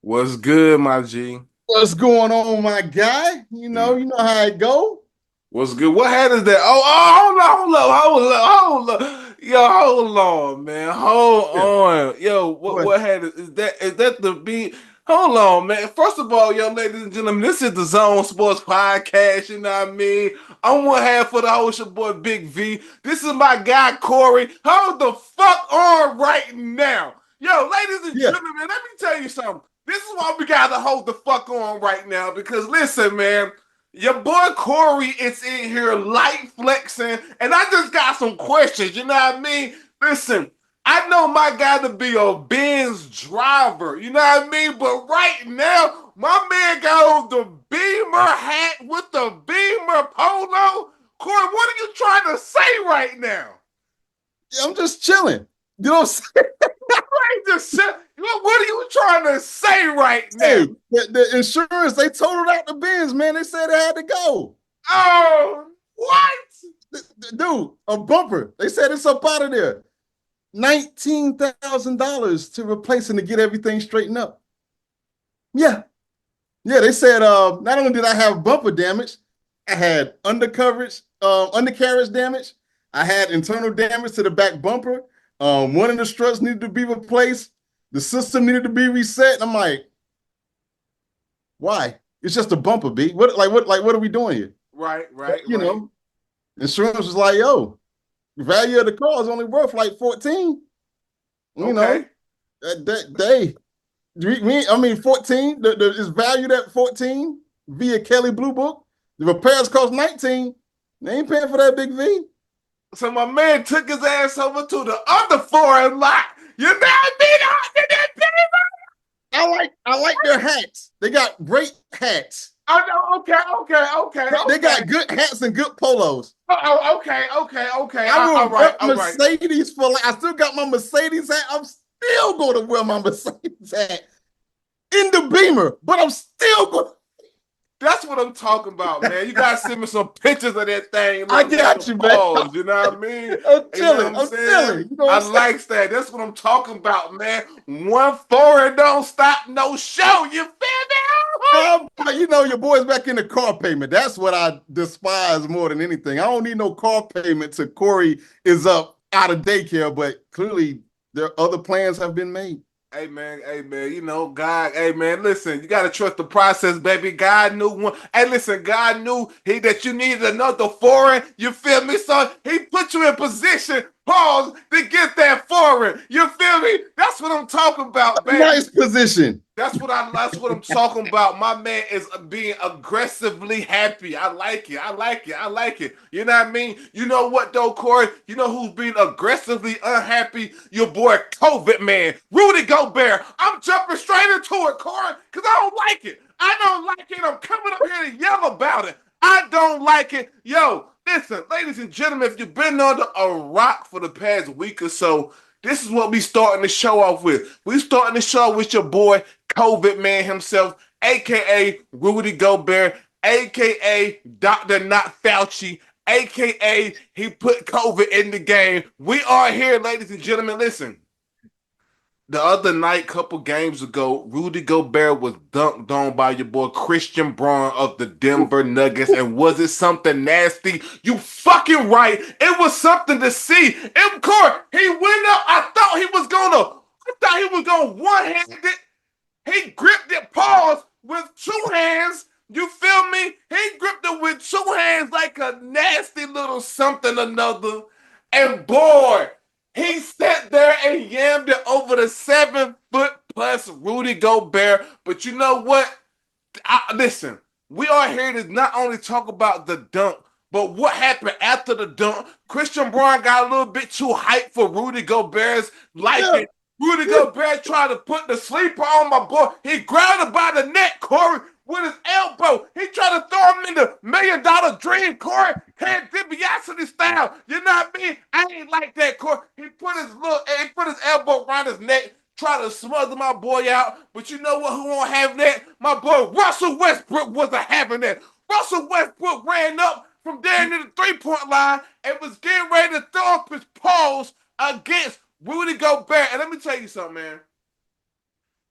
What's good, my G? What's going on, my guy? Mm. You know how it go. What's good? What hat is that? Hold on. Yo, hold on, man. Hold Yeah. on. Yo, what What? what hat is that? Is that the beat? Hold on, man. First of all, yo, ladies and gentlemen, this is the Zone Sports Podcast. You know what I mean? I'm one half of the host, your boy Big V. This is my guy Corey. Hold the fuck on right now. Yo, ladies and Yeah. gentlemen, let me tell you something. This is why we gotta hold the fuck on right now. Because listen, man. Your boy Corey is in here light flexing, and I just got some questions. You know what I mean? Listen, I know my guy to be a Benz driver. You know what I mean? But right now, my man got on the Beamer hat with the Beamer polo. Corey, what are you trying to say right now? Yeah, I'm just chilling. You know what I'm Right, just what are you trying to say right now? saying? Hey, the insurance, they totaled out the bins, man. They said it had to go. Oh, what? Dude, a bumper. They said it's up out of there. $19,000 to replace and to get everything straightened up. Yeah. Yeah, they said not only did I have bumper damage, I had undercarriage damage. I had internal damage to the back bumper. One of the struts needed to be replaced. The system needed to be reset. And I'm like, why? It's just a bumper, B. What are we doing here? Right, But, right, right. insurance was like, yo, the value of the car is only worth like 14. You know, Okay. that day. I mean, 14, is valued at 14 via Kelly Blue Book. The repairs cost 19. They ain't paying for that big V. So my man took his ass over to the other foreign lot. You know what I mean? I like their hats. They got great hats. Oh, no, They got good hats and good polos. okay. I All will right, rep all right. Mercedes for like I still got my Mercedes hat. I'm still going to wear my Mercedes hat in the Beamer, but I'm still going. That's what I'm talking about, man. You gotta send me some pictures of that thing. I Look with the got you, man. paws. You know what I mean? I'm You know what chilling. I'm I'm saying? chilling. You know what I I'm saying? like that. That's what I'm talking about, man. One foreign don't stop no show. You feel me? Your boy's back in the car payment. That's what I despise more than anything. I don't need no car payment till Corey is up out of daycare, but clearly there other plans have been made. Hey man, God, hey man, listen, you gotta trust the process, baby. God knew one. Hey, listen, God knew that you needed another foreign. You feel me, son? He put you in position, pause, to get that foreign. You feel me? That's what I'm talking about, baby. Nice position. That's what I'm talking about. My man is being aggressively happy. I like it. I like it. You know what I mean? You know what though, Corey? You know who's being aggressively unhappy? Your boy COVID man. Rudy Gobert. I'm jumping straight into it, Corey, because I don't like it. I don't like it. I'm coming up here to yell about it. I don't like it. Yo, listen, ladies and gentlemen, if you've been under a rock for the past week or so, this is what we starting the show off with. We starting the show with your boy COVID man himself, aka Rudy Gobert, aka Dr. Not Fauci, aka he put COVID in the game. We are here, ladies and gentlemen. Listen, the other night, couple games ago, Rudy Gobert was dunked on by your boy Christian Braun of the Denver Nuggets. And was it something nasty? You fucking right. It was something to see. In court, he went up. I thought he was gonna one-handed. He gripped it, pause, with two hands. You feel me? He gripped it with two hands like a nasty little something another. And boy, he sat there and yammed it over the 7 foot plus Rudy Gobert. But you know what? Listen, we are here to not only talk about the dunk, but what happened after the dunk. Christian Braun got a little bit too hyped for Rudy Gobert's Yeah. liking. Rudy Gobert tried to put the sleeper on my boy. He grabbed him by the neck, Corey, with his elbow. He tried to throw him in the $1 million dream, Corey. Ted DiBiase style. You know what I mean? I ain't like that, Corey. He put his elbow around his neck, try to smother my boy out. But you know what? Who won't have that? My boy Russell Westbrook wasn't having that. Russell Westbrook ran up from there near the three-point line and was getting ready to throw up his paws against Rudy Gobert. And let me tell you something, man.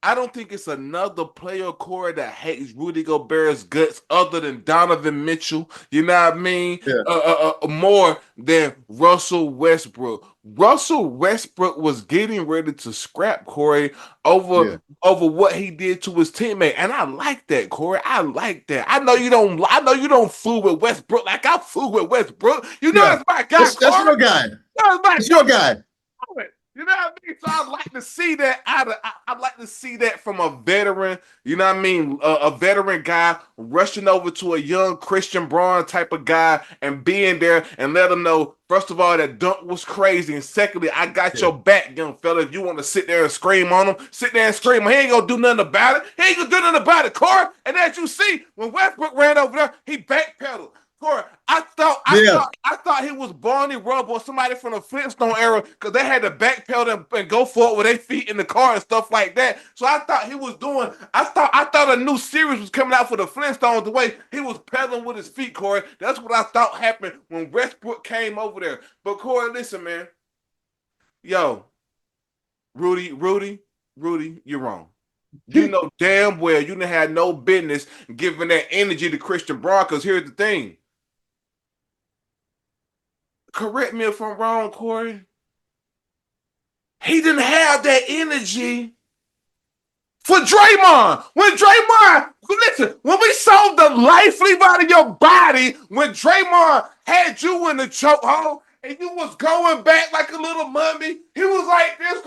I don't think it's another player, Corey, that hates Rudy Gobert's guts other than Donovan Mitchell. You know what I mean? Yeah, More than Russell Westbrook. Russell Westbrook was getting ready to scrap Corey yeah, over what he did to his teammate, and I like that, Corey. I like that. I know you don't. I know you don't fool with Westbrook like I fool with Westbrook. You know yeah. that's my guy, That's Corey. your guy. That's my That's guy. your guy. It. You know what I mean? So I'd like to see that I'd like to see that from a veteran, you know what I mean? A veteran guy rushing over to a young Christian Braun type of guy and being there and let him know, first of all, that dunk was crazy. And secondly, I got Yeah, your back, young fella. If you want to sit there and scream on him, sit there and scream. He ain't gonna do nothing about it. He ain't gonna do nothing about it, Corey. And as you see, when Westbrook ran over there, he backpedaled. Corey, yeah, I thought he was Barney Rubble or somebody from the Flintstone era because they had to backpedal and go for it with their feet in the car and stuff like that. So I thought he was doing. I thought a new series was coming out for the Flintstones. The way he was pedaling with his feet, Corey. That's what I thought happened when Westbrook came over there. But Corey, listen, man. Yo, Rudy, you're wrong. You know damn well you didn't have no business giving that energy to Christian Braun. Because here's the thing. Correct me if I'm wrong, Corey. He didn't have that energy for Draymond. Listen, when we saw the life leave out of your body, when Draymond had you in the chokehold and you was going back like a little mummy, he was like this.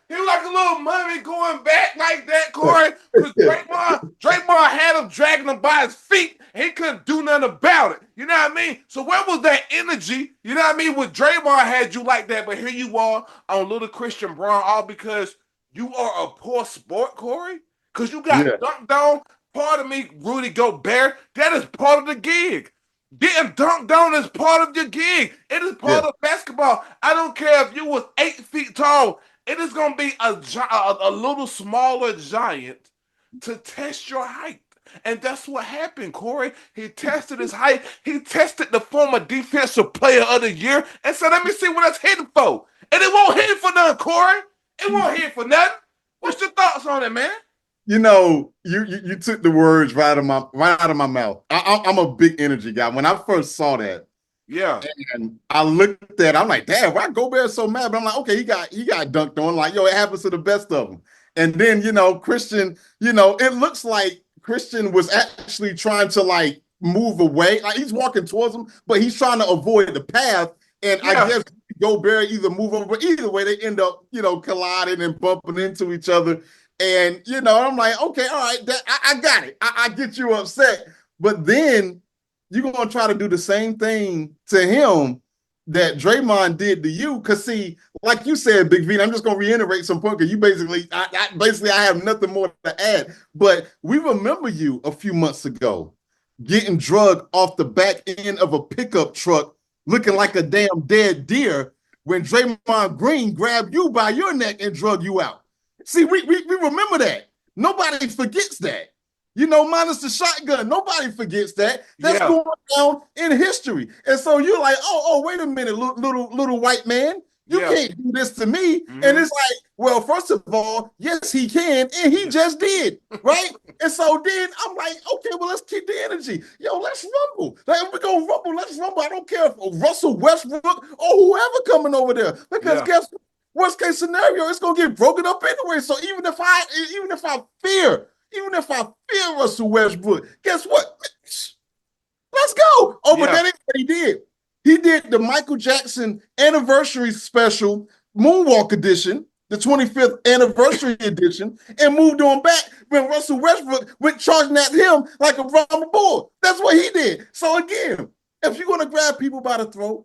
He was like a little mummy going back like that, Corey. Because Draymond had him dragging him by his feet. He couldn't do nothing about it. You know what I mean? So where was that energy? You know what I mean? When Draymond had you like that, but here you are on little Christian Braun, all because you are a poor sport, Corey? Because you yeah, got dunked on. Part of me, Rudy Gobert, that is part of the gig. Getting dunked on is part of your gig. It is yeah, part of basketball. I don't care if you was 8 feet tall. It is going to be a little smaller giant to test your height. And that's what happened, Corey. He tested his height. He tested the former defensive player of the year and said, let me see what that's hitting for. And it won't hit for nothing, Corey. It won't hit for nothing. What's your thoughts on it, man? You know, you took the words right out of my mouth. I'm a big energy guy. When I first saw that, Yeah, and I looked at it, I'm like, damn, why Gobert so mad? But I'm like, okay, he got dunked on. Like, yo, it happens to the best of them. And then, Christian, it looks like Christian was actually trying to like move away. Like he's walking towards him, but he's trying to avoid the path. And I yeah, guess Gobert either move over, but either way, they end up, colliding and bumping into each other. And I'm like, okay, all right, I got it. I get you upset. But then you're gonna try to do the same thing to him that Draymond did to you. Cause see, like you said, Big V, I'm just gonna reiterate some point because you I have nothing more to add. But we remember you a few months ago getting drugged off the back end of a pickup truck, looking like a damn dead deer when Draymond Green grabbed you by your neck and drug you out. See, we remember that. Nobody forgets that. Minus the shotgun. Nobody forgets that. That's yeah, going down in history. And so you're like, wait a minute, little white man. You yeah. can't do this to me. And Mm-hmm. it's like, well, first of all, yes, he can, and he just did, right? And so then I'm like, okay, well, let's keep the energy. Yo, let's rumble. Like, we're gonna rumble, let's rumble. I don't care if Russell Westbrook or whoever coming over there. Because Yeah, guess what? Worst case scenario, it's gonna get broken up anyway. So even if I fear Russell Westbrook, guess what? Let's go. Oh, but yeah, that ain't what he did. He did the Michael Jackson anniversary special, Moonwalk edition, the 25th anniversary edition, and moved on back when Russell Westbrook went charging at him like a rubber bull. That's what he did. So again, if you're gonna grab people by the throat,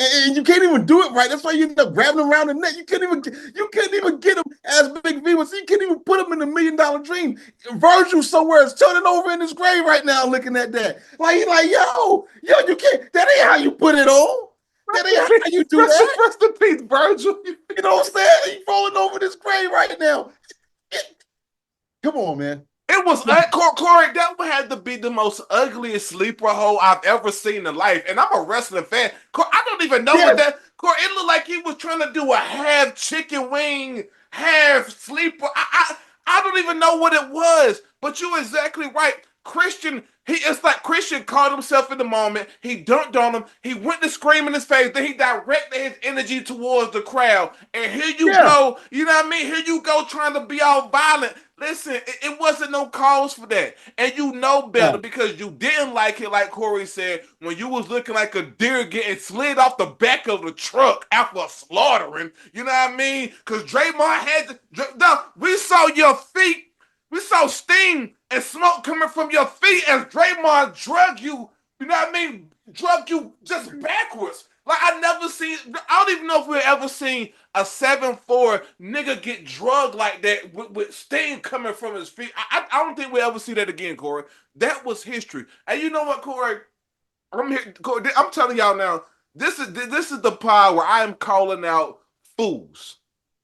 and you can't even do it right. That's why you end up grabbing them around the neck. You couldn't even get him as Big V was. You can't even put him in the $1 million dream. Virgil somewhere is turning over in his grave right now, looking at that. Like he's like, yo, you can't. That ain't how you put it on. That ain't how you do that. rest in peace, Virgil. You know what I'm saying? He's rolling over in his grave right now. Come on, man. It was Corey. That had to be the most ugliest sleeper hole I've ever seen in life. And I'm a wrestling fan. I don't even know what Yes. that. Corey, it looked like he was trying to do a half chicken wing, half sleeper. I don't even know what it was, but you're exactly right. It's like Christian caught himself in the moment. He dunked on him. He went to scream in his face. Then he directed his energy towards the crowd. And here you Yeah, go. You know what I mean? Here you go trying to be all violent. Listen, it wasn't no cause for that. And you know better no, because you didn't like it, like Corey said, when you was looking like a deer getting slid off the back of the truck after slaughtering. You know what I mean? Because Draymond we saw your feet. We saw steam and smoke coming from your feet as Draymond drug you. You know what I mean? Drug you just backwards. Like I never seen. I don't even know if we ever seen a 7'4" nigga get drugged like that with steam coming from his feet. I don't think we ever see that again, Corey. That was history. And you know what, Corey? I'm here. Corey, I'm telling y'all now. This is the part where I am calling out fools.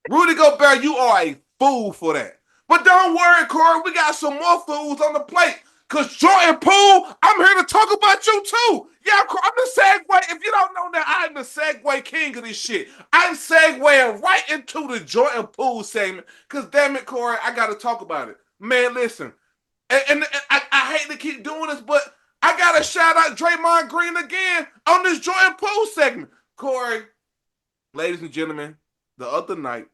Rudy Gobert, you are a fool for that. But don't worry, Corey, we got some more fools on the plate. Because Jordan Poole, I'm here to talk about you too. Yeah, I'm the segue. If you don't know that, I'm the segue king of this shit. I'm segueing right into the Jordan Poole segment. Because damn it, Corey, I got to talk about it. Man, listen. And I hate to keep doing this, but I got to shout out Draymond Green again on this Jordan Poole segment. Corey, ladies and gentlemen, the other night,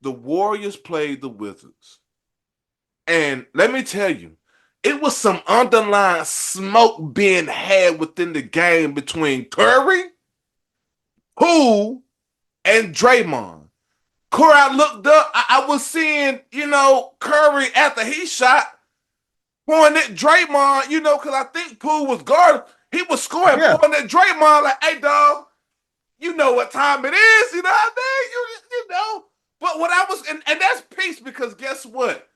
the Warriors played the Wizards. And let me tell you, it was some underlying smoke being had within the game between Curry, Poole, and Draymond. Corey, I looked up, I was seeing, Curry after he shot, pointing at Draymond, because I think Poole was guarding. He was scoring, yeah, pointing at Draymond like, hey, dog, you know what time it is, you know what I mean? You know. But what I was, and that's peace because guess what?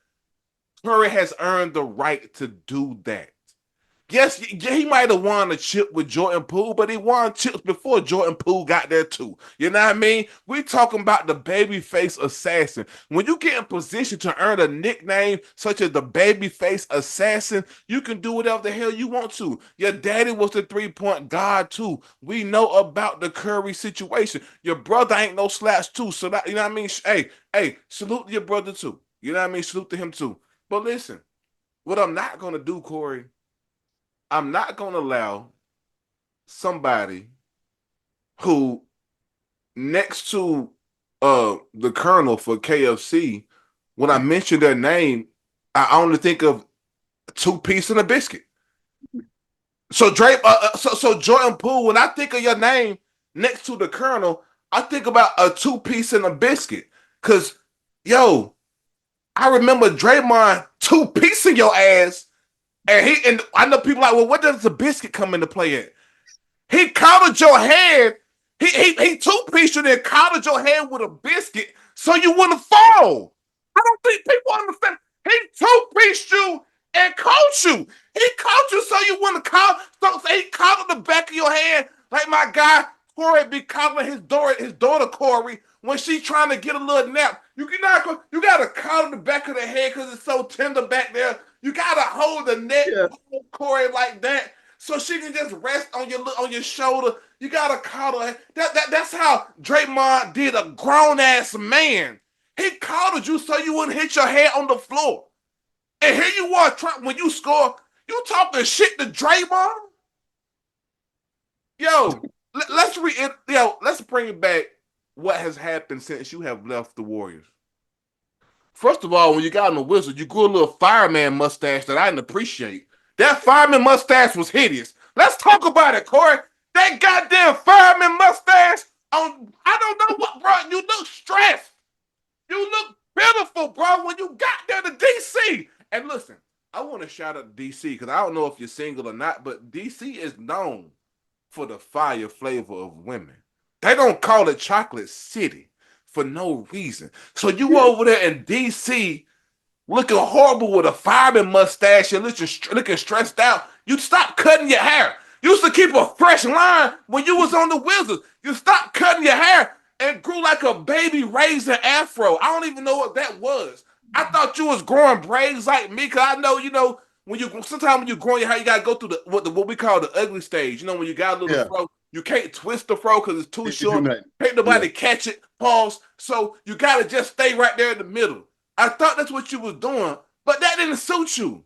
Curry has earned the right to do that. Yes, he might have won a chip with Jordan Poole, but he won chips before Jordan Poole got there too. You know what I mean? We talking about the babyface assassin. When you get in position to earn a nickname such as the babyface assassin, you can do whatever the hell you want to. Your daddy was the three-point god too. We know about the Curry situation. Your brother ain't no slaps too. So that, you know what I mean? Hey, salute to your brother too. You know what I mean? Salute to him too. But listen, what I'm not gonna do, Corey, I'm not going to allow somebody who next to the Colonel for KFC, when I mention their name, I only think of two piece and a biscuit. So so Jordan Poole, when I think of your name next to the Colonel, I think about a two piece and a biscuit. Cause yo, I remember Draymond two piecing your ass. And I know people like, well, what does the biscuit come into play at? He countered your head. He two-pieced you and countered your head with a biscuit so you wouldn't fall. I don't think people understand. He two-pieced you and caught you. He caught you so you wouldn't call. So he countered the back of your head like my guy Corey be counting his daughter Corey when she's trying to get a little nap. You gotta counter the back of the head because it's so tender back there. You gotta hold the neck, yeah. hold Corey like that so she can just rest on your shoulder. You gotta coddle her. That's how Draymond did a grown ass man. He coddled you so you wouldn't hit your head on the floor. And here you are, when you score, you talking shit to Draymond. Yo, let's bring it back. What has happened since you have left the Warriors? First of all, when you got on the Wizards, you grew a little fireman mustache that I didn't appreciate. That fireman mustache was hideous. Let's talk about it, Corey. That goddamn fireman mustache on, I don't know what, bro. You look stressed. You look pitiful, bro, when you got there to DC. And listen, I want to shout out DC because I don't know if you're single or not, but DC is known for the fire flavor of women. They don't call it Chocolate City for no reason. So you over there in DC looking horrible with a fireman mustache and looking stressed out. You stop cutting your hair. You used to keep a fresh line when you was on the Wizards. You stopped cutting your hair and grew like a baby raisin afro. I don't even know what that was. I thought you was growing braids like me, cause I know, sometimes when you grow your hair, you gotta go through what we call the ugly stage. You know, when you got a little Yeah, fro, you can't twist the fro because it's too you can do short. nothing. Can't Yeah, nobody catch it. Pause. So you gotta just stay right there in the middle. I thought that's what you was doing, but that didn't suit you.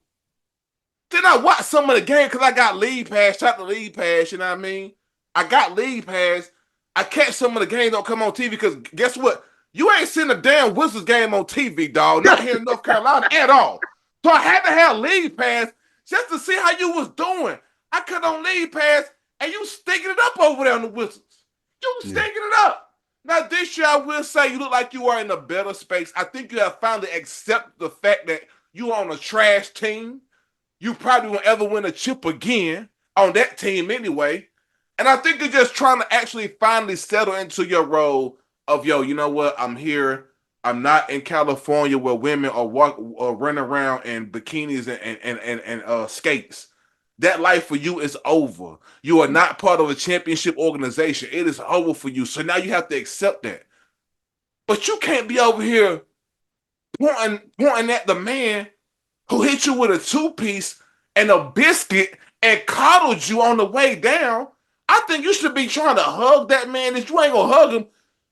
Then I watched some of the game because I got league pass, shot the league pass, you know what I mean? I got league pass. I catch some of the games don't come on TV because guess what? You ain't seen a damn Wizards game on TV, dog. Not here in North Carolina at all. So I had to have league pass just to see how you was doing. I cut on league pass and you stinking it up over there on the Wizards. You stinking it up. Now this year I will say you look like you are in a better space. I think you have finally accepted the fact that you are on a trash team. You probably won't ever win a chip again on that team anyway. And I think you're just trying to actually finally settle into your role of, yo, you know what? I'm here. I'm not in California where women are running around in bikinis and skates. That life for you is over. You are not part of a championship organization. It is over for you. So now you have to accept that. But you can't be over here pointing at the man who hit you with a two-piece and a biscuit and coddled you on the way down. I think you should be trying to hug that man. If you ain't gonna hug him,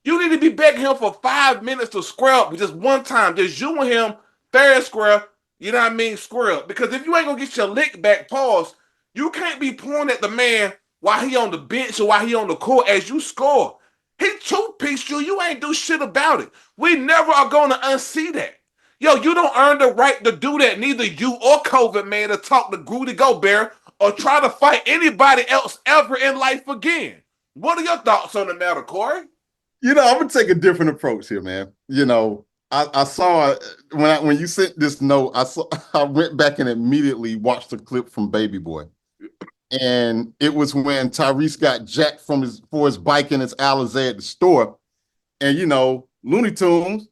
you need to be begging him for 5 minutes to square up just one time. Just you and him, fair and square, you know what I mean, square up. Because if you ain't gonna get your lick back, pause, you can't be pointing at the man while he on the bench or while he on the court as you score. He two-pieced you, you ain't do shit about it. We never are gonna unsee that. Yo, you don't earn the right to do that. Neither you or COVID, man, to talk to Rudy Gobert or try to fight anybody else ever in life again. What are your thoughts on the matter, Corey? I'm gonna take a different approach here, man. I saw when you sent this note, I went back and immediately watched the clip from Baby Boy. And it was when Tyrese got jacked for his bike in his Alizé at the store. And Looney Tunes,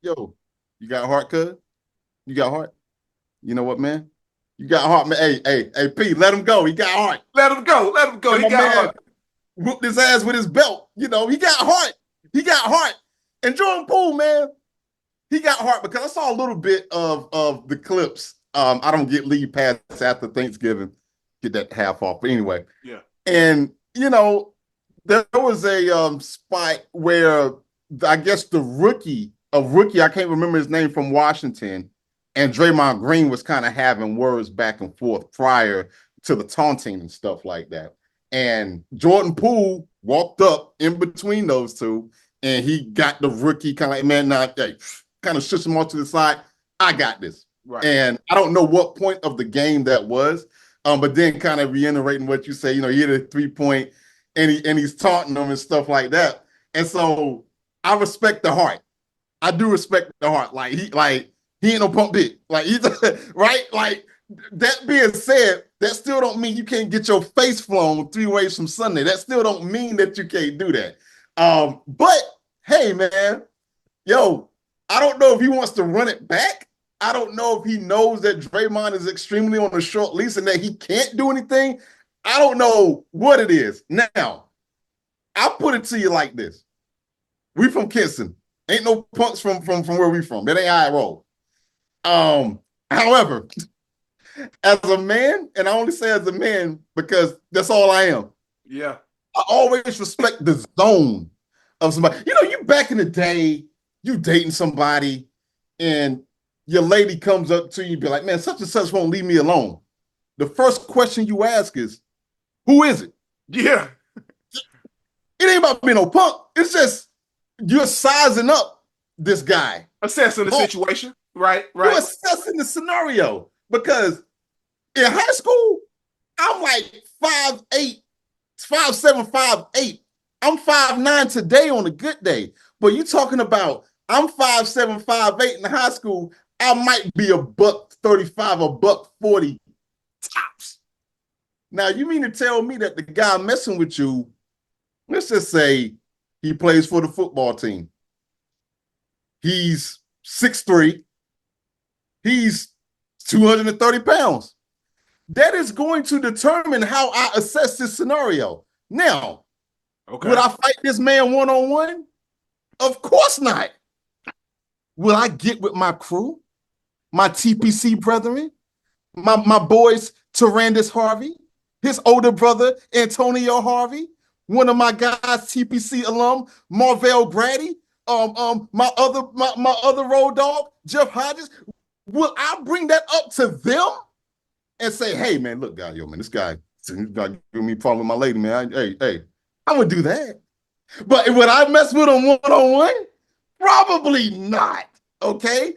yo, you got heart, cuz? You got heart? You know what, man? You got heart, man. Hey, P, let him go. He got heart. Let him go. He got heart. Whooped his ass with his belt. He got heart. He got heart. And Jordan Poole, man, he got heart because I saw a little bit of the clips. I don't get leave pass after Thanksgiving. Get that half off. But anyway. Yeah. And, there was a spot where I guess the rookie, I can't remember his name, from Washington, and Draymond Green was kind of having words back and forth prior to the taunting and stuff like that. And Jordan Poole walked up in between those two, and he got the rookie kind of like, man, kind of shushed him off to the side. I got this. Right. And I don't know what point of the game that was, but then kind of reiterating what you say, he hit a 3-point, and he's taunting them and stuff like that. And so I respect the heart. I do respect the heart. Like he ain't no pump dick. Like he's right. Like that being said, that still don't mean you can't get your face flown 3 ways from Sunday. That still don't mean that you can't do that. But hey, man, yo, I don't know if he wants to run it back. I don't know if he knows that Draymond is extremely on a short leash and that he can't do anything. I don't know what it is. Now, I'll put it to you like this. We from Kinston. Ain't no punks from where we from. That ain't how I roll. However, as a man, and I only say as a man because that's all I am. Yeah. I always respect the zone of somebody. You back in the day, you dating somebody, and your lady comes up to you and be like, man, such and such won't leave me alone. The first question you ask is, who is it? Yeah. It ain't about being no punk. It's just you're sizing up this guy. Assessing the situation. Right. You're assessing the scenario. Because in high school, I'm like 5'8", 5'7", 5'8". I'm 5'9" today on a good day. But you're talking about I'm 5'7", 5'8" in high school. I might be $135, $140 tops. Now, you mean to tell me that the guy messing with you, let's just say he plays for the football team. He's 6'3". He's 230 pounds. That is going to determine how I assess this scenario. Now, would I fight this man one-on-one? Of course not. Will I get with my crew, my TPC brethren, my boys, Tarandis Harvey, his older brother, Antonio Harvey, one of my guys, TPC alum, Marvell Grady? my other road dog, Jeff Hodges, will I bring that up to them and say, hey man, look, guy, yo, man, this guy got me following my lady, man. Hey, I'm gonna do that. But would I mess with him one-on-one? Probably not. Okay.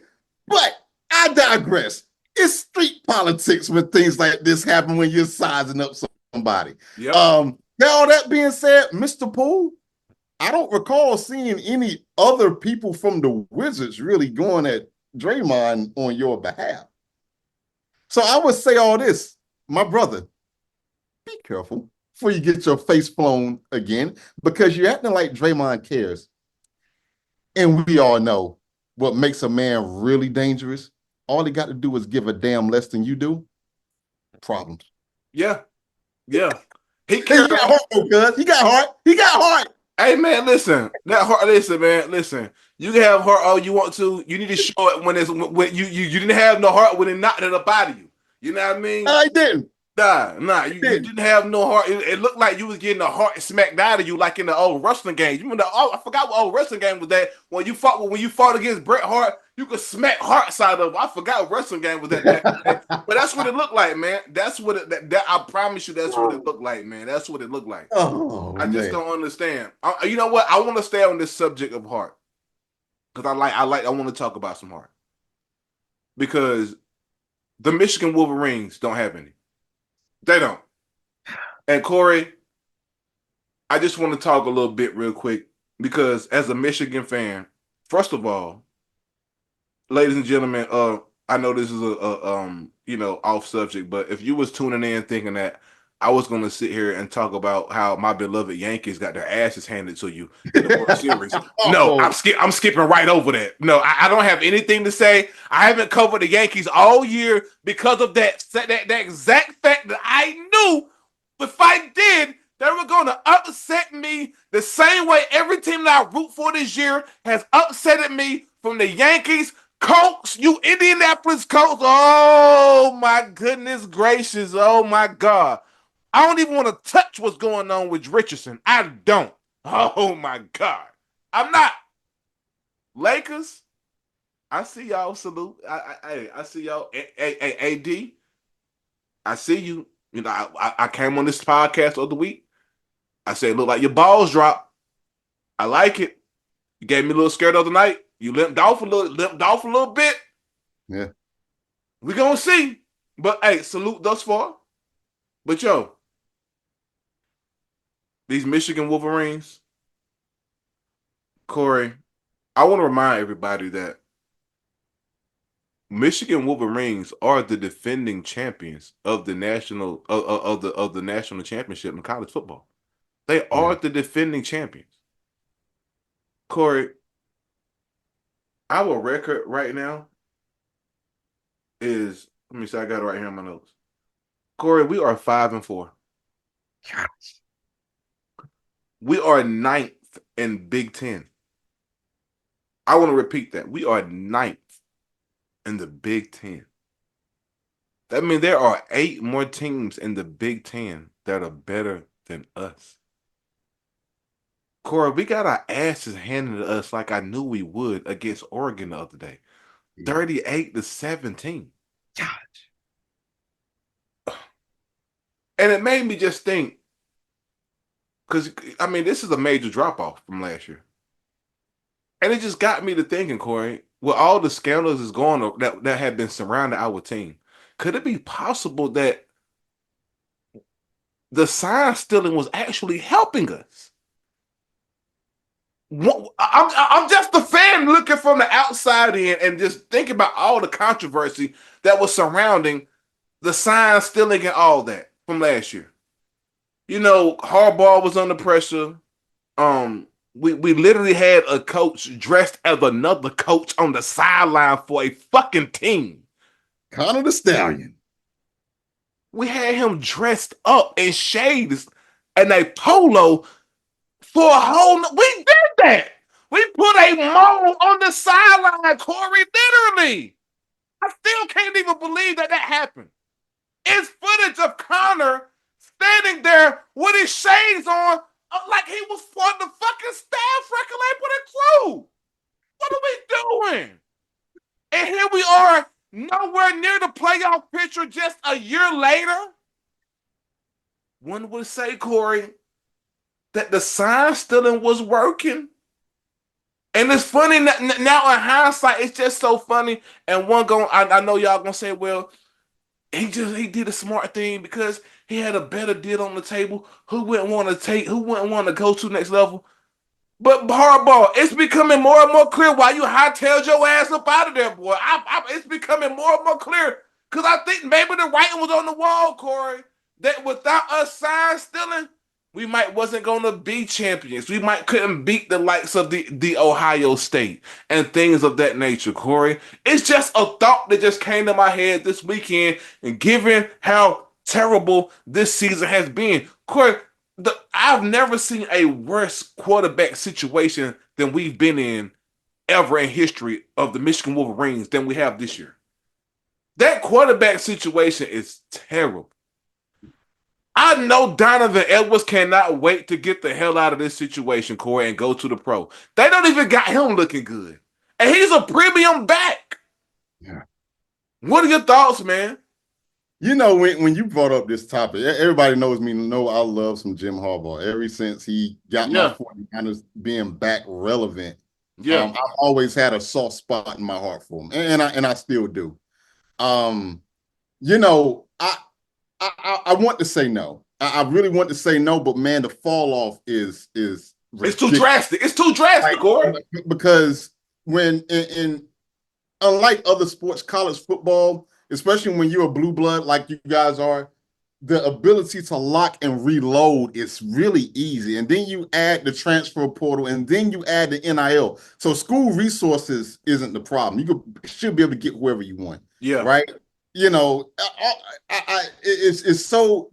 But I digress. It's street politics when things like this happen when you're sizing up somebody. Yep. Now, all that being said, Mr. Poole, I don't recall seeing any other people from the Wizards really going at Draymond on your behalf. So I would say all this, my brother, be careful before you get your face flown again, because you're acting like Draymond cares. And we all know what makes a man really dangerous. All he got to do is give a damn less than you do. Problems. Yeah. Yeah. He got heart, cuz. He got heart. He got heart. Hey man, listen. That heart. Listen, man. Listen. You can have heart all you want to. You need to show it when you didn't have no heart when it knocked it up out of you. You know what I mean? I didn't. Nah. You didn't have no heart. It looked like you was getting a heart smacked out of you, like in the old wrestling game. You remember? I forgot what old wrestling game was that. When you fought against Bret Hart, you could smack hearts out of him. I forgot what wrestling game was that. But that's what it looked like, man. That's what that I promise you, that's what it looked like, man. That's what it looked like. Oh, I just don't understand. You know what? I want to stay on this subject of heart because I want to talk about some heart because the Michigan Wolverines don't have any. They don't. And Corey, I just want to talk a little bit real quick because as a Michigan fan, first of all, ladies and gentlemen, I know this is a off subject, but if you was tuning in thinking that I was going to sit here and talk about how my beloved Yankees got their asses handed to you in the World Series, no, I'm skipping right over that. No, I don't have anything to say. I haven't covered the Yankees all year because of that exact fact that I knew if I did, they were going to upset me the same way every team that I root for this year has upsetted me, from the Yankees. Colts, you Indianapolis Colts. Oh my goodness gracious. Oh my God. I don't even want to touch what's going on with Richardson. I don't. Oh my God. I'm not. Lakers, I see y'all. Salute. I see y'all. AD, I see you. You know, I came on this podcast the other week. I said, look like your balls dropped. I like it. You gave me a little scared the other night. You limped off a little bit. Yeah. We're going to see. But, hey, salute thus far. But, yo, these Michigan Wolverines, Corey, I want to remind everybody that Michigan Wolverines are the defending champions of the national of the national championship in college football. They are the defending champions. Corey, our record right now is, let me see, I got it right here in my notes. Corey, we are 5-4. Gosh. We are 9th in Big Ten. I want to repeat that. We are 9th in the Big Ten. That means there are 8 more teams in the Big Ten that are better than us. Corey, we got our asses handed to us like I knew we would against Oregon the other day. 38-17. Gosh. And it made me just think, because, I mean, this is a major drop-off from last year. And it just got me to thinking, Corey, with all the scandals is going on that have been surrounding our team, could it be possible that the sign stealing was actually helping us? I'm just a fan looking from the outside in and just thinking about all the controversy that was surrounding the sign stealing and all that from last year. You know, Harbaugh was under pressure. We literally had a coach dressed as another coach on the sideline for a fucking team. Connor the Stallion. We had him dressed up in shades and a polo for a whole. We did that. We put a mole on the sideline, Corey. Literally, I still can't even believe that happened. It's footage of Connor standing there with his shades on, like he was for the fucking staff recollect with a crew. What are we doing? And here we are, nowhere near the playoff picture just a year later. One would say, Corey, that the sign stealing was working. And it's funny now in hindsight, it's just so funny. And I know y'all gonna say, well, he did a smart thing because he had a better deal on the table. Who wouldn't want to go to the next level? But hardball, it's becoming more and more clear why you hightailed your ass up out of there, boy. It's becoming more and more clear because I think maybe the writing was on the wall, Corey. That without us sign stealing, we might wasn't gonna be champions. We might couldn't beat the likes of the Ohio State and things of that nature, Corey. It's just a thought that just came to my head this weekend, and given how terrible this season has been, Corey, I've never seen a worse quarterback situation than we've been in ever in history of the Michigan Wolverines than we have this year. That quarterback situation is terrible. I know Donovan Edwards cannot wait to get the hell out of this situation, Corey, and go to the pro. They don't even got him looking good. And he's a premium back. Yeah. What are your thoughts, man? You know, when you brought up this topic, everybody knows me, know I love some Jim Harbaugh. Ever since he got my Yeah, 49ers being back relevant, yeah. I've always had a soft spot in my heart for him. And I still do. Um, you know, I want to say no. I really want to say no, but man, the fall off is It's too ridiculous. drastic. It's too drastic, Corey. Because when in unlike other sports, college football, especially when you're a blue blood like you guys are, the ability to lock and reload is really easy. And then you add the transfer portal, and then you add the NIL. So school resources isn't the problem. Should be able to get wherever you want, Yeah. right? You know, it's so.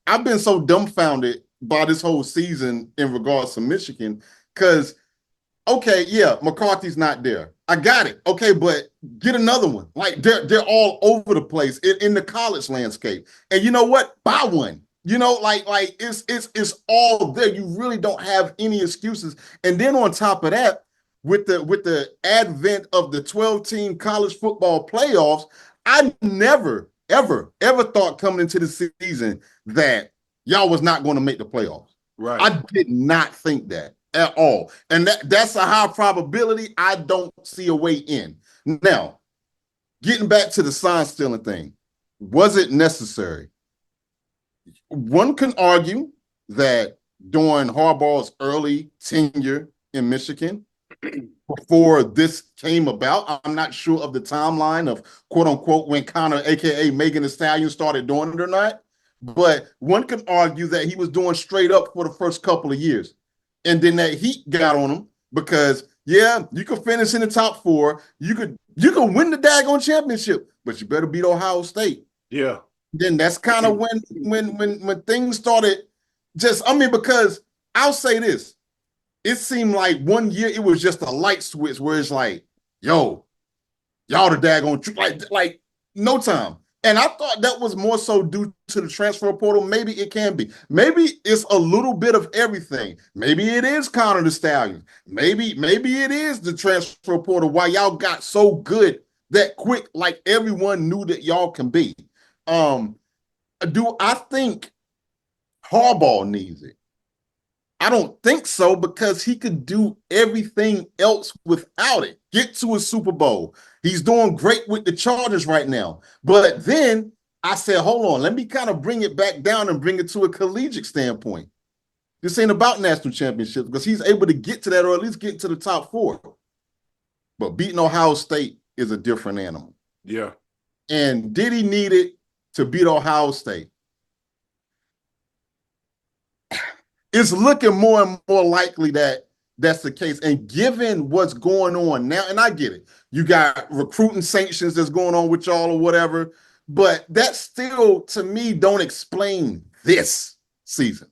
I've been so dumbfounded by this whole season in regards to Michigan because okay, yeah, McCarthy's not there. I got it. Okay, but get another one. Like they're all over the place in the college landscape. And you know what? Buy one. You know, like it's all there. You really don't have any excuses. And then on top of that, with the advent of the 12-team college football playoffs, I never, ever thought coming into the season that y'all was not going to make the playoffs. Right. I did not think that at all. And that's a high probability. I don't see a way in. Now, getting back to the sign stealing thing, was it necessary? One can argue that during Harbaugh's early tenure in Michigan, before this came about, I'm not sure of the timeline of quote unquote when Connor, aka Megan Thee Stallion, started doing it or not. But one can argue that he was doing straight up for the first couple of years. And then that heat got on him because yeah, you could finish in the top four, you could win the daggone championship, but you better beat Ohio State. Yeah. Then that's kind of when things started because I'll say this. It seemed like one year it was just a light switch where it's like, yo, y'all the daggone like no time. And I thought that was more so due to the transfer portal. Maybe it can be. Maybe it's a little bit of everything. Maybe it is Connor the Stallion. Maybe it is the transfer portal. Why y'all got so good that quick, like everyone knew that y'all can be. Do I think Harbaugh needs it? I don't think so because he could do everything else without it. Get to a Super Bowl. He's doing great with the Chargers right now. But then I said, hold on, let me kind of bring it back down and bring it to a collegiate standpoint. This ain't about national championships because he's able to get to that or at least get to the top four. But beating Ohio State is a different animal. Yeah. And did he need it to beat Ohio State? It's looking more and more likely that that's the case. And given what's going on now, and I get it, you got recruiting sanctions that's going on with y'all or whatever, but that still, to me, don't explain this season.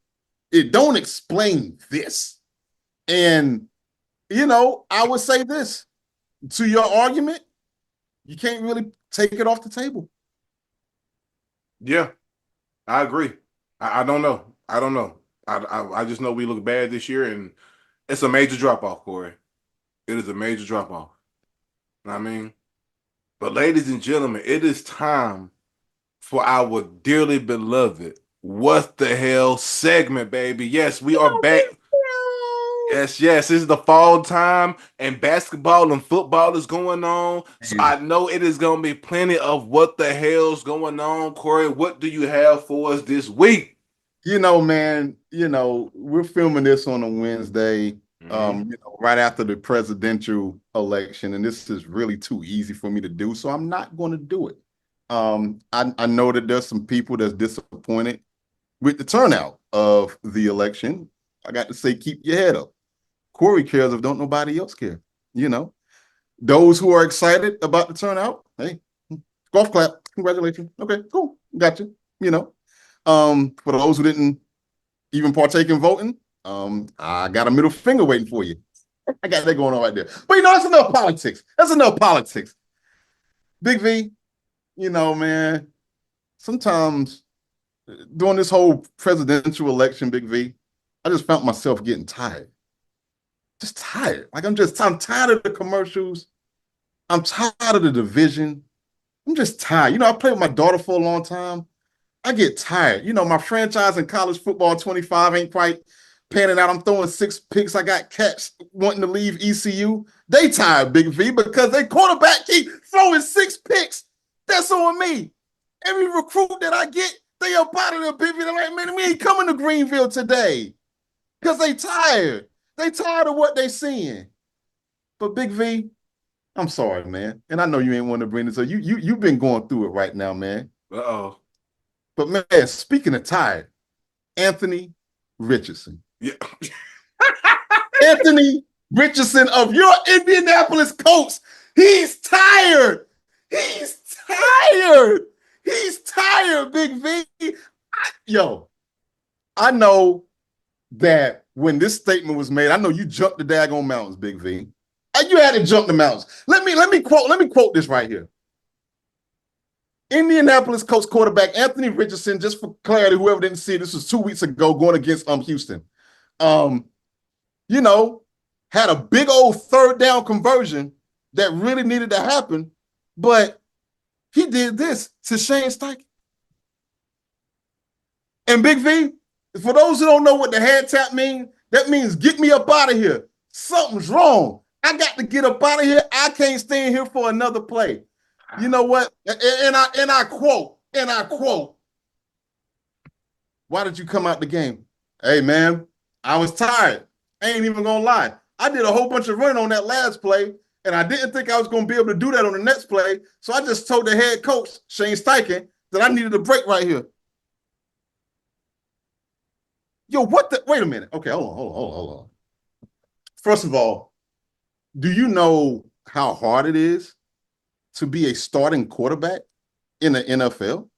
It don't explain this. And, you know, I would say this, to your argument, you can't really take it off the table. Yeah, I agree. I don't know. I don't know. I just know we look bad this year, and it's a major drop off, Corey. It is a major drop off. I mean, but ladies and gentlemen, it is time for our dearly beloved What the Hell segment, baby. Yes, we are back. Yes, yes, this is the fall time and basketball and football is going on. So I know it is going to be plenty of what the hell's going on. Corey, what do you have for us this week? Man, we're filming this on a Wednesday, right after the presidential election, and this is really too easy for me to do, so I'm not going to do it. I know that there's some people that's disappointed with the turnout of the election. I got to say, keep your head up. Corey cares if don't nobody else care. Those who are excited about the turnout, hey, golf clap, congratulations. Okay, cool, gotcha. For those who didn't even partake in voting, I got a middle finger waiting for you. I got that going on right there. But that's enough politics. That's enough politics. Big V, man, sometimes during this whole presidential election, Big V, I just found myself getting tired. Just tired. I'm tired of the commercials. I'm tired of the division. I'm just tired. I played with my daughter for a long time. I get tired. My franchise in college football 25 ain't quite panning out. I'm throwing 6 picks. I got cats wanting to leave ECU. They tired, Big V, because they quarterback keep throwing 6 picks. That's on me. Every recruit that I get, they up out of there, Big V. They're like, man, we ain't coming to Greenville today because they tired. They tired of what they seeing. But Big V, I'm sorry, man. And I know you ain't want to bring this up. You've been going through it right now, man. Uh-oh. But man, speaking of tired, Anthony Richardson. Yeah. Anthony Richardson of your Indianapolis Colts. He's tired. He's tired. He's tired, Big V. I know that when this statement was made, I know you jumped the daggone mountains, Big V. You had to jump the mountains. Let me quote this right here. Indianapolis Colts quarterback Anthony Richardson, just for clarity, whoever didn't see it, this was 2 weeks ago going against Houston. Had a big old 3rd down conversion that really needed to happen, but he did this to Shane Steichen. And Big V, for those who don't know what the hand tap means, that means get me up out of here. Something's wrong. I got to get up out of here. I can't stay in here for another play. You know what? And I quote, why did you come out the game? Hey, man, I was tired. I ain't even gonna lie. I did a whole bunch of running on that last play, and I didn't think I was gonna be able to do that on the next play. So I just told the head coach, Shane Steichen, that I needed a break right here. Wait a minute. Okay, hold on. First of all, do you know how hard it is to be a starting quarterback in the NFL?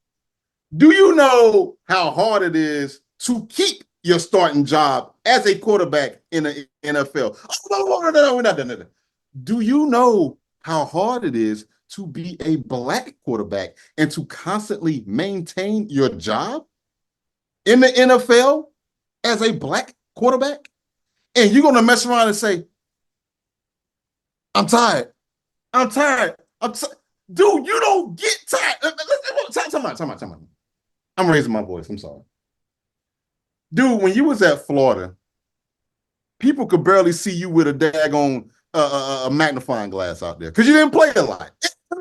Do you know how hard it is to keep your starting job as a quarterback in the NFL? No. Do you know how hard it is to be a black quarterback and to constantly maintain your job in the NFL as a black quarterback? And you're going to mess around and say, I'm tired. Dude, you don't get tired. Time out. I'm raising my voice. I'm sorry. Dude, when you was at Florida, people could barely see you with a daggone a magnifying glass out there because you didn't play a lot.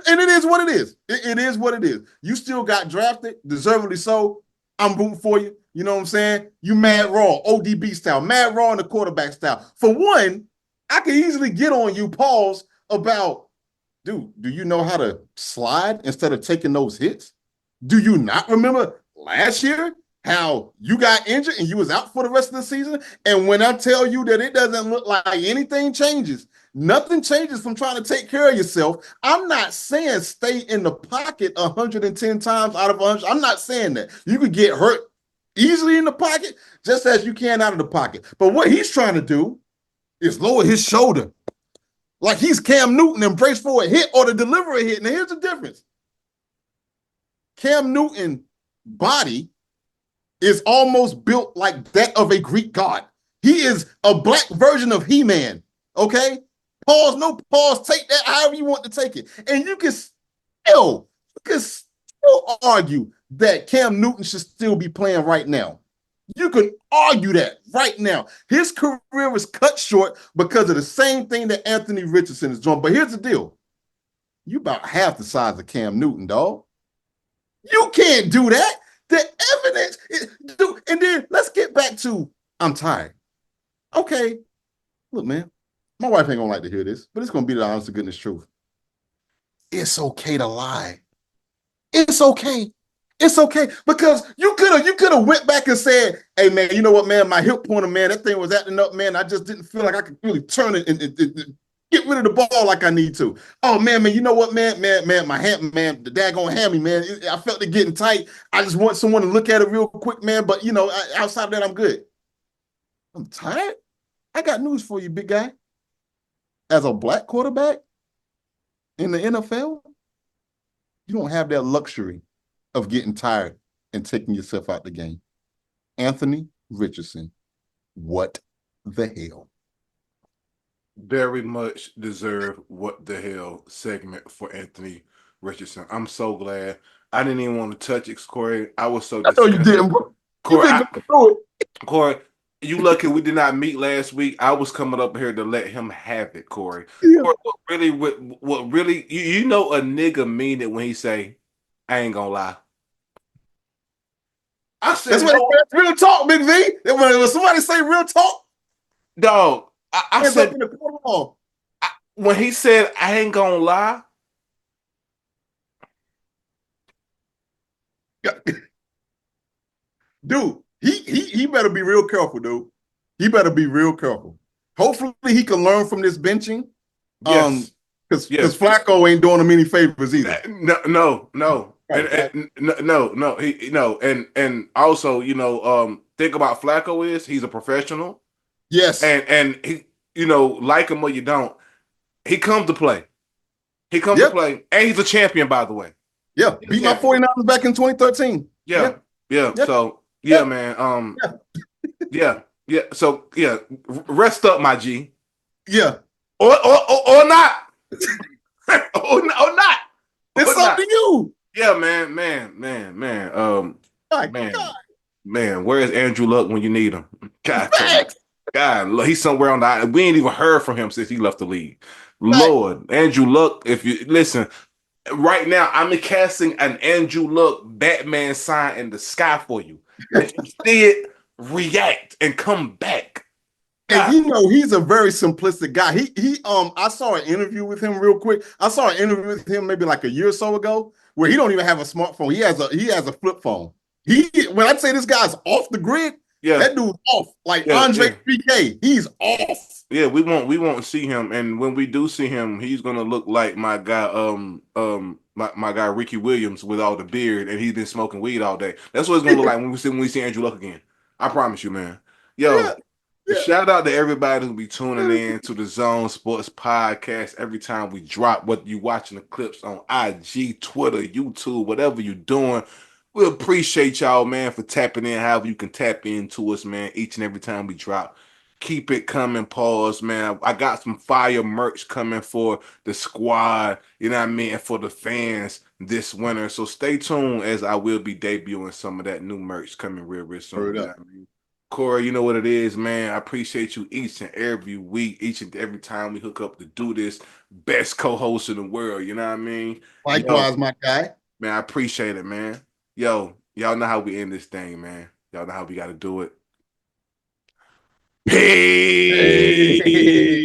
And it is what it is. It is what it is. You still got drafted, deservedly so. I'm rooting for you. You know what I'm saying? You mad raw, ODB style, mad raw in the quarterback style. For one, I could easily get on you, pause, about, dude, do you know how to slide instead of taking those hits? Do you not remember last year how you got injured and you was out for the rest of the season? And when I tell you that it doesn't look like anything changes, nothing changes from trying to take care of yourself. I'm not saying stay in the pocket 110 times out of 100. I'm not saying that. You could get hurt easily in the pocket just as you can out of the pocket. But what he's trying to do is lower his shoulder like he's Cam Newton and brace for a hit or to deliver a hit. Now, here's the difference. Cam Newton's body is almost built like that of a Greek god. He is a black version of He-Man, okay? Pause, no pause. Take that however you want to take it. And you can still argue that Cam Newton should still be playing right now. You can argue that right now. His career was cut short because of the same thing that Anthony Richardson is doing. But here's the deal. You about half the size of Cam Newton, dog. You can't do that. The evidence, dude. And then let's get back to I'm tired. Okay, look, man, my wife ain't gonna like to hear this, but it's gonna be the honest to goodness truth. It's okay to lie. It's okay. It's okay because you could have went back and said, "Hey man, you know what, man? My hip pointer, man, that thing was acting up, man. I just didn't feel like I could really turn it and get rid of the ball like I need to. Oh man, you know what, man, my hand, man, the daggone hammy, man. I felt it getting tight. I just want someone to look at it real quick, man. But outside of that, I'm good. I'm tired. I got news for you, big guy. As a black quarterback in the NFL, you don't have that luxury of getting tired and taking yourself out the game. Anthony Richardson, what the hell? Very much deserve what the hell segment for Anthony Richardson. I'm so glad. I didn't even want to touch it, Corey. I was so I know you disgusted. didn't, bro. You Corey, been going through it. Corey, you lucky we did not meet last week. I was coming up here to let him have it, Corey. Yeah. Corey, what really, you know a nigga mean it when he say, I ain't gonna lie. I That's said, what no, it's real talk, Big V. When somebody say real talk, dog. I hands up said, in the corner. when he said, I ain't gonna lie, Dude, he better be real careful, dude. He better be real careful. Hopefully he can learn from this benching. yes, Because yes. Flacco ain't doing him any favors either. No. No. He no, and also, think about Flacco is he's a professional, Yes. and he, like him or you don't, he comes to play. He comes to Yep. play, and he's a champion, by the way. Yeah. He's a Beat my champion. 49ers back in 2013. Yeah, Yeah. yeah. Yeah. So yeah, Yeah. man. Yeah. Yeah. So yeah, rest up, my G, Yeah. or not, or not, It's or up not. to you. Yeah, My man, God. where's Andrew Luck when you need him? God, Facts. God, he's somewhere on the island. We ain't even heard from him since he left the league. Facts. Lord, Andrew Luck, if you listen, right now, I'm casting an Andrew Luck Batman sign in the sky for you. If you see it, react and come back. And God, he's a very simplistic guy. I saw an interview with him real quick. I saw an interview with him maybe like a year or so ago where he don't even have a smartphone. He has a flip phone. When I say this guy's off the grid, yeah, that dude's off. Like yeah. Andre 3K, he's off. Yeah, we won't see him, and when we do see him, he's gonna look like my guy, my guy Ricky Williams with all the beard, and he's been smoking weed all day. That's what it's gonna look like when we see Andrew Luck again. I promise you, man. Yeah, Yo, yeah. shout out to everybody who be tuning in to the Zone Sports Podcast every time we drop. Whether you watching the clips on IG, Twitter, YouTube, whatever you doing, we appreciate y'all, man, for tapping in. However you can tap into us, man, each and every time we drop. Keep it coming, pause, man. I got some fire merch coming for the squad, you know what I mean, and for the fans this winter. So stay tuned as I will be debuting some of that new merch coming real soon. Heard You know up. what I mean? Corey, you know what it is, man. I appreciate you each and every week, each and every time we hook up to do this. Best co-host in the world, you know what I mean? Yo, Likewise, my guy. man, I appreciate it, man. Yo, y'all know how we end this thing, man. Y'all know how we got to do it. Peace. Hey.